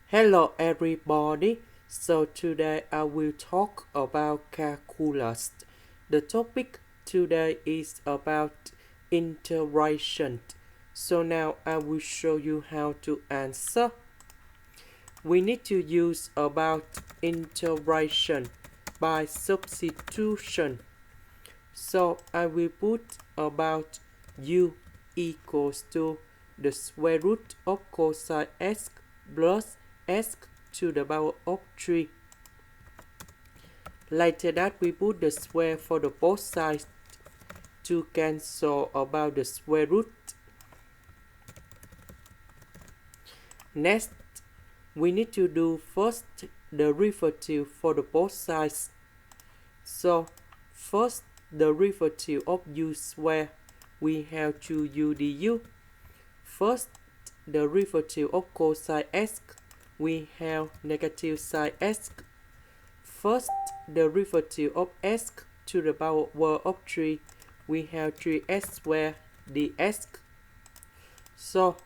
Hello everybody. So today I will talk about calculus. The topic today is about integration. So now I will show you how to answer. We need to use about integration by substitution. So I will put about u equals to the square root of cosine x plus x to the power of 3. Later that we put the square for the both sides to cancel about the square root. Next, we need to do first the derivative for the both sides. So first the derivative of u square, we have to u du. First the derivative of cosine x, we have negative sine x. First the derivative of x to the power of 3, we have 3x squared dx. So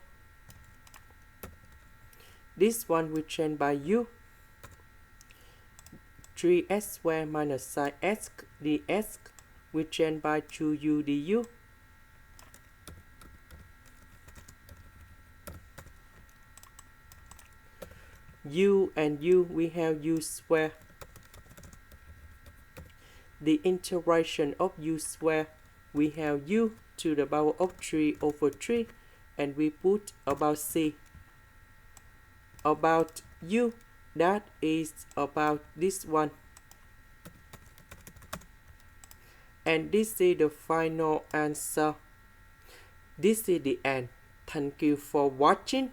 this one we change by u. 3x squared minus sine x dx, we change by 2u du. U and u, we have u squared. The integration of u squared, we have u to the power of 3 over 3, and we put about c. About u, that is about this one. And this is the final answer. This is the end. Thank you for watching.